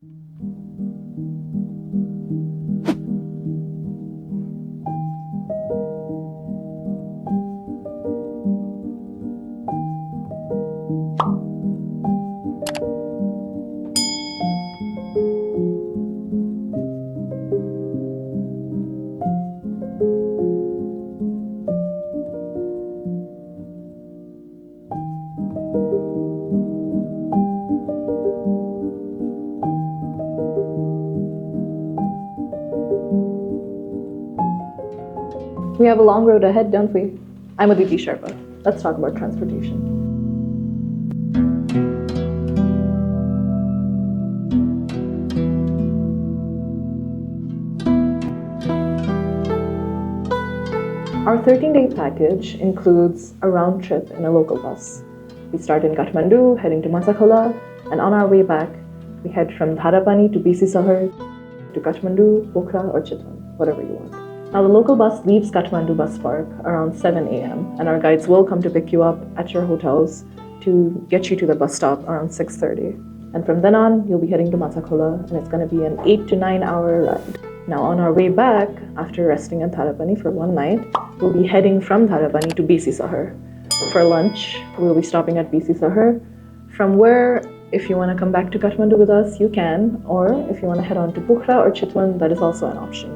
We have a long road ahead, don't we? I'm Aditi Sharma. Let's talk about transportation. Our 13-day package includes a round trip in a local bus. We start in Kathmandu, heading to Matsakhola, and on our way back, we head from Dharapani to BC Sahar, to Kathmandu, Pokhara, or Chitwan, whatever you want. Now, the local bus leaves Kathmandu Bus Park around 7 a.m., and our guides will come to pick you up at your hotels to get you to the bus stop around 6:30. And from then on, you'll be heading to Matsakhola, and it's going to be an 8 to 9 hour ride. Now, on our way back, after resting at Dharapani for one night, we'll be heading from Dharapani to BC Sahar. For lunch, we'll be stopping at BC Sahar, from where, if you want to come back to Kathmandu with us, you can, or if you want to head on to Pokhara or Chitwan, that is also an option.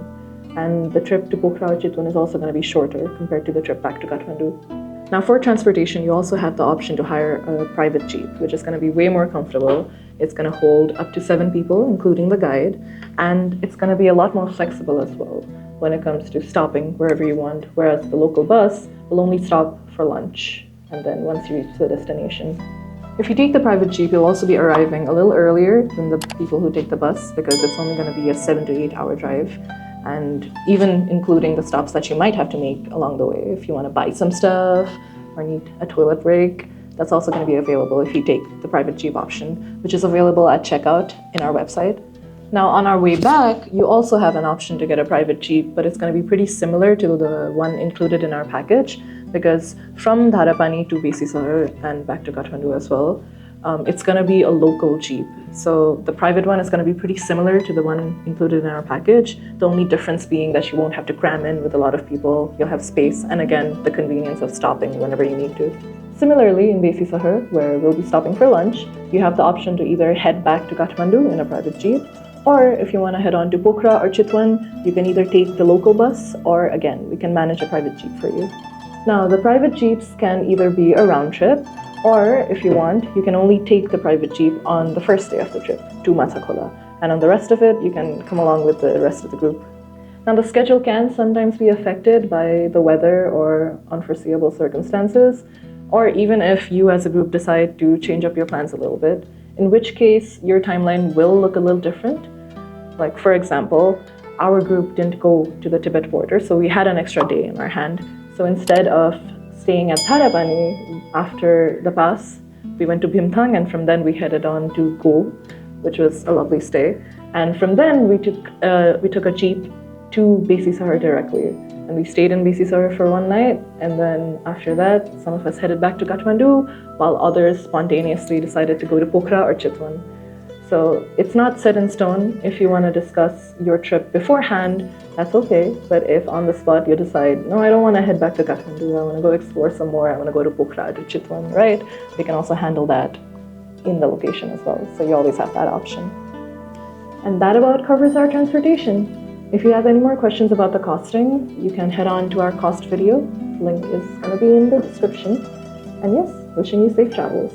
And the trip to Pokhara or Chitwan is also going to be shorter compared to the trip back to Kathmandu. Now, for transportation, you also have the option to hire a private jeep, which is going to be way more comfortable. It's going to hold up to 7 people, including the guide, and it's going to be a lot more flexible as well when it comes to stopping wherever you want, whereas the local bus will only stop for lunch, and then once you reach the destination. If you take the private jeep, you'll also be arriving a little earlier than the people who take the bus, because it's only going to be a 7 to 8 hour drive, and even including the stops that you might have to make along the way. If you want to buy some stuff or need a toilet break, that's also going to be available if you take the private jeep option, which is available at checkout in our website. Now, on our way back, you also have an option to get a private jeep, but it's going to be pretty similar to the one included in our package, because from Dharapani to BC Sahar and back to Kathmandu as well, it's going to be a local jeep. So the private one is going to be pretty similar to the one included in our package. The only difference being that you won't have to cram in with a lot of people. You'll have space, and again, the convenience of stopping whenever you need to. Similarly, in BC Sahar, where we'll be stopping for lunch, you have the option to either head back to Kathmandu in a private jeep, or if you want to head on to Pokhara or Chitwan, you can either take the local bus, or again, we can manage a private jeep for you. Now, the private jeeps can either be a round trip, or if you want, you can only take the private jeep on the first day of the trip to Matsakhola, and on the rest of it, you can come along with the rest of the group. Now, the schedule can sometimes be affected by the weather or unforeseeable circumstances, or even if you as a group decide to change up your plans a little bit, in which case your timeline will look a little different. Like, for example, our group didn't go to the Tibet border, so we had an extra day in our hand. So instead of staying at Dharapani after the pass, we went to Bhimthang, and from then we headed on to Go, which was a lovely stay. And from then we took a jeep to BC Sahar directly, and we stayed in BC Sahar for one night. And then after that, some of us headed back to Kathmandu, while others spontaneously decided to go to Pokhara or Chitwan. So it's not set in stone. If you want to discuss your trip beforehand, that's okay. But if on the spot you decide, no, I don't want to head back to Kathmandu, I want to go explore some more, I want to go to Pokhara, to Chitwan, right? We can also handle that in the location as well. So you always have that option. And that about covers our transportation. If you have any more questions about the costing, you can head on to our cost video. Link is going to be in the description. And yes, wishing you safe travels.